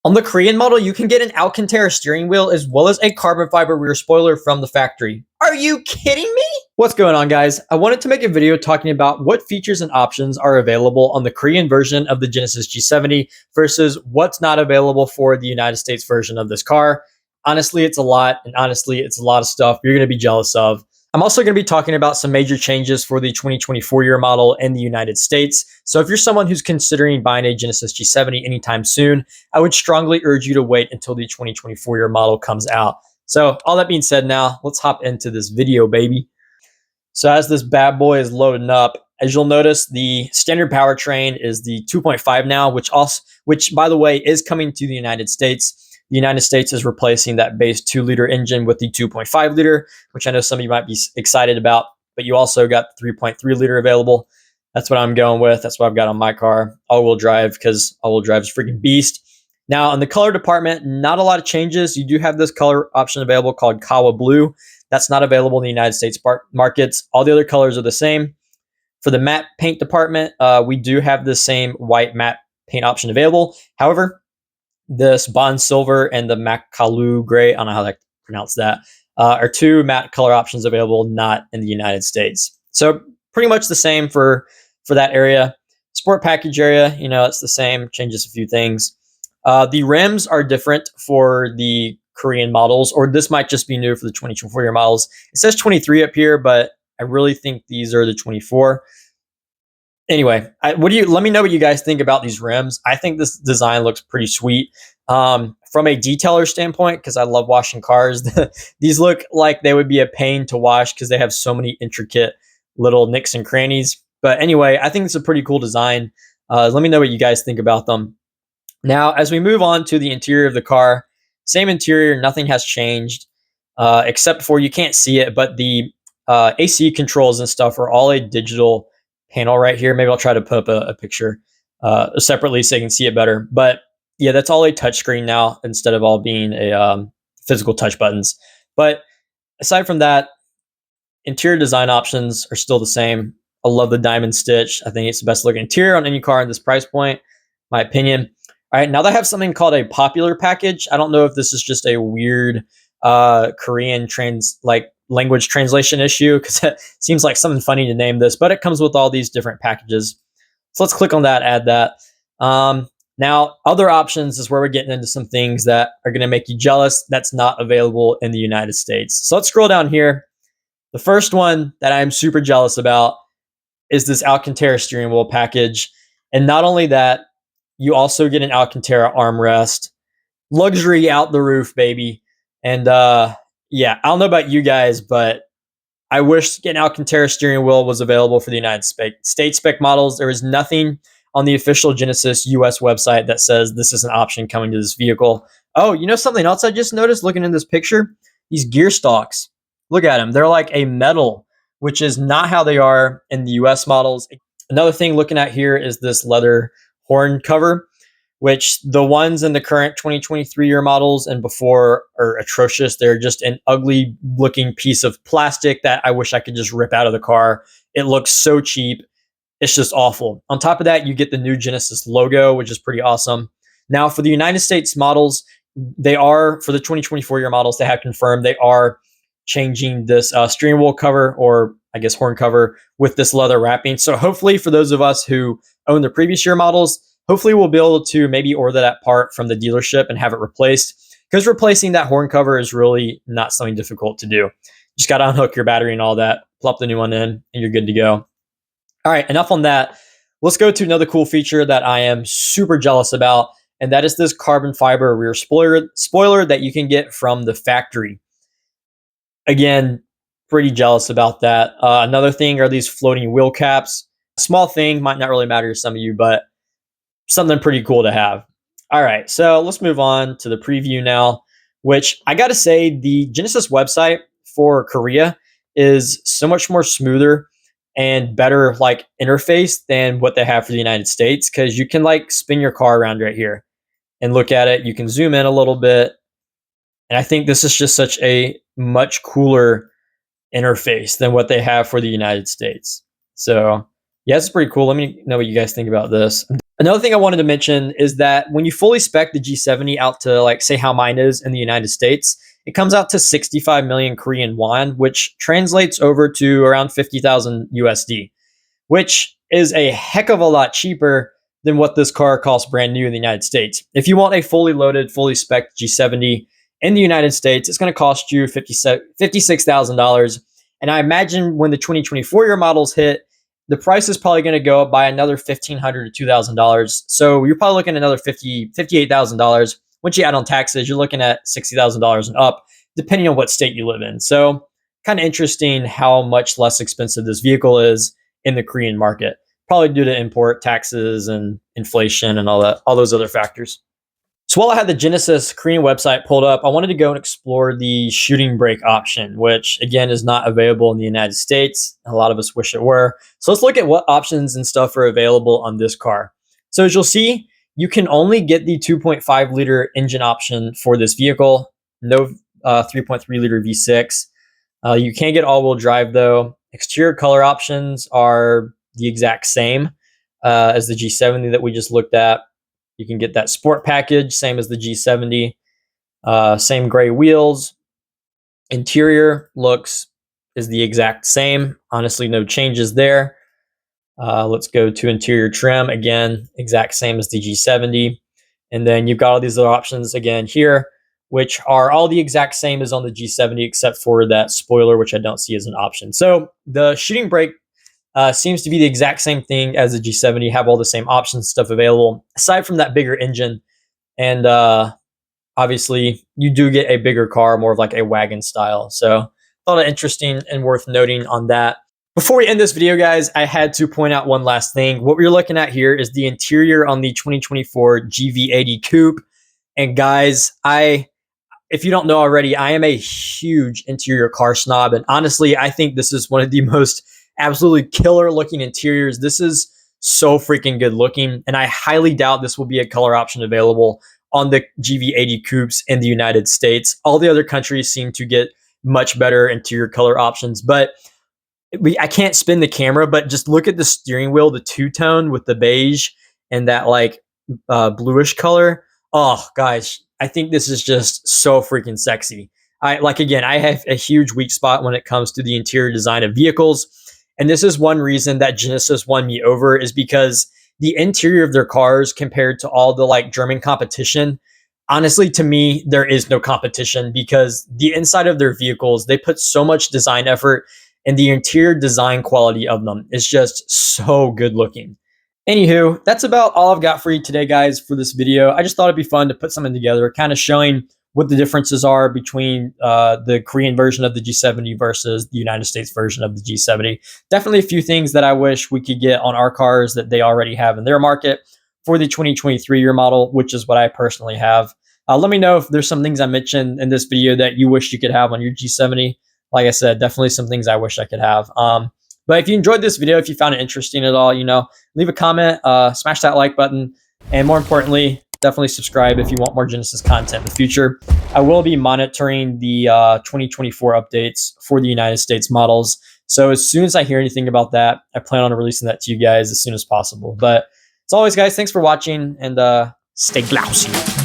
On the Korean model, you can get an Alcantara steering wheel as well as a carbon fiber rear spoiler from the factory. Are you kidding me? What's going on, guys? I wanted to make a video talking about what features and options are available on the Korean version of the Genesis G70 versus what's not available for the United States version of this car. Honestly, it's a lot, and honestly, it's a lot of stuff you're going to be jealous of. I'm also going to be talking about some major changes for the 2024 year model in the United States. So if you're someone who's considering buying a Genesis G70 anytime soon, I would strongly urge you to wait until the 2024 year model comes out. So all that being said, now let's hop into this video, baby. So as this bad boy is loading up, as you'll notice, the standard powertrain is the 2.5 now, which by the way is coming to the United States. The United States is replacing that base 2-liter engine with the 2.5 liter, which I know some of you might be excited about, but you also got the 3.3 liter available. That's what I'm going with. That's what I've got on my car. All-wheel drive, because all-wheel drive is a freaking beast. Now, in the color department, not a lot of changes. You do have this color option available called Kawa Blue. That's not available in the United States markets. All the other colors are the same. For the matte paint department, we do have the same white matte paint option available. However, this Bond Silver and the Makalu Gray, I don't know how to pronounce that, are two matte color options available, not in the United States. So pretty much the same for that area. Sport package area, you know, it's the same, changes a few things. The rims are different for the Korean models, or this might just be new for the 2024 year models. It says 23 up here, but I really think these are the 24. Anyway, let me know what you guys think about these rims. I think this design looks pretty sweet. From a detailer standpoint, because I love washing cars, these look like they would be a pain to wash because they have so many intricate little nicks and crannies. But anyway, I think it's a pretty cool design. Let me know what you guys think about them. Now, as we move on to the interior of the car, same interior, nothing has changed, except for, you can't see it, but the AC controls and stuff are all a digital panel right here. Maybe I'll try to put up a picture separately so you can see it better. But yeah, that's all a touchscreen now instead of all being a physical touch buttons. But aside from that, interior design options are still the same. I love the diamond stitch. I think it's the best looking interior on any car in this price point, my opinion. All right, now they have something called a popular package. I don't know if this is just a weird Korean language translation issue, because it seems like something funny to name this, but it comes with all these different packages. So let's click on that, add that. Now, other options is where we're getting into some things that are going to make you jealous that's not available in the United States. So let's scroll down here. The first one that I'm super jealous about is this Alcantara steering wheel package. And not only that, you also get an Alcantara armrest. Luxury out the roof, baby. And yeah, I don't know about you guys, but I wish an Alcantara steering wheel was available for the United States spec models. There is nothing on the official Genesis US website that says this is an option coming to this vehicle. Oh, you know something else I just noticed looking in this picture? These gear stalks. Look at them. They're like a metal, which is not how they are in the US models. Another thing looking at here is this leather horn cover, which the ones in the current 2023 year models and before are atrocious. They're just an ugly looking piece of plastic that I wish I could just rip out of the car. It looks so cheap. It's just awful. On top of that, you get the new Genesis logo, which is pretty awesome. Now, for the United States models, for the 2024 year models, they have confirmed they are changing this steering wheel cover, or I guess horn cover, with this leather wrapping. So hopefully for those of us who own the previous year models, hopefully we'll be able to maybe order that part from the dealership and have it replaced, because replacing that horn cover is really not something difficult to do. Just got to unhook your battery and all that, plop the new one in, and you're good to go. All right, enough on that. Let's go to another cool feature that I am super jealous about, and that is this carbon fiber rear spoiler that you can get from the factory. Again, pretty jealous about that. Another thing are these floating wheel caps. Small thing, might not really matter to some of you, but something pretty cool to have. All right, so let's move on to the preview now, which I got to say, the Genesis website for Korea is so much more smoother and better interface than what they have for the United States, because you can spin your car around right here and look at it. You can zoom in a little bit. And I think this is just such a much cooler interface than what they have for the United States. So yeah, it's pretty cool. Let me know what you guys think about this. Another thing I wanted to mention is that when you fully spec the G70 out to, like, say how mine is in the United States, it comes out to 65 million Korean won, which translates over to around 50,000 USD, which is a heck of a lot cheaper than what this car costs brand new in the United States. If you want a fully loaded, fully spec G70 in the United States, it's going to cost you $56,000. And I imagine when the 2024 year models hit, the price is probably going to go up by another $1,500 to $2,000. So you're probably looking at another $58,000. Once you add on taxes, you're looking at $60,000 and up, depending on what state you live in. So kind of interesting how much less expensive this vehicle is in the Korean market, probably due to import taxes and inflation and all those other factors. So while I had the Genesis Korean website pulled up, I wanted to go and explore the shooting brake option, which again is not available in the United States. A lot of us wish it were. So let's look at what options and stuff are available on this car. So as you'll see, you can only get the 2.5 liter engine option for this vehicle, no 3.3 liter V6. You can get all-wheel drive though. Exterior color options are the exact same as the G70 that we just looked at. You can get that sport package, same as the G70. Same gray wheels. Interior looks is the exact same. Honestly, no changes there. Let's go to interior trim. Again, exact same as the G70. And then you've got all these other options again here, which are all the exact same as on the G70, except for that spoiler, which I don't see as an option. So the shooting brake seems to be the exact same thing as the G70, have all the same options stuff available, aside from that bigger engine. And obviously, you do get a bigger car, more of like a wagon style. So thought it interesting and worth noting on that. Before we end this video, guys, I had to point out one last thing. What we're looking at here is the interior on the 2024 GV80 Coupe. And guys, if you don't know already, I am a huge interior car snob. And honestly, I think this is one of the most absolutely killer looking interiors. This is so freaking good looking. And I highly doubt this will be a color option available on the GV80 Coupes in the United States. All the other countries seem to get much better interior color options. But I can't spin the camera, but just look at the steering wheel, the two-tone with the beige and that like bluish color. Oh, guys, I think this is just so freaking sexy. Again, I have a huge weak spot when it comes to the interior design of vehicles. And this is one reason that Genesis won me over, is because the interior of their cars compared to all the like German competition, honestly, to me, there is no competition, because the inside of their vehicles, they put so much design effort, and the interior design quality of them is just so good looking. Anywho, that's about all I've got for you today, guys, for this video. I just thought it'd be fun to put something together, kind of showing what the differences are between the Korean version of the G70 versus the United States version of the G70. Definitely a few things that I wish we could get on our cars that they already have in their market for the 2023 year model, which is what I personally have. Let me know if there's some things I mentioned in this video that you wish you could have on your G70. Like I said, definitely some things I wish I could have. But if you enjoyed this video, if you found it interesting at all, leave a comment, smash that like button, and more importantly, definitely subscribe if you want more Genesis content in the future. I will be monitoring the 2024 updates for the United States models. So as soon as I hear anything about that, I plan on releasing that to you guys as soon as possible. But as always, guys, thanks for watching, and stay glousy.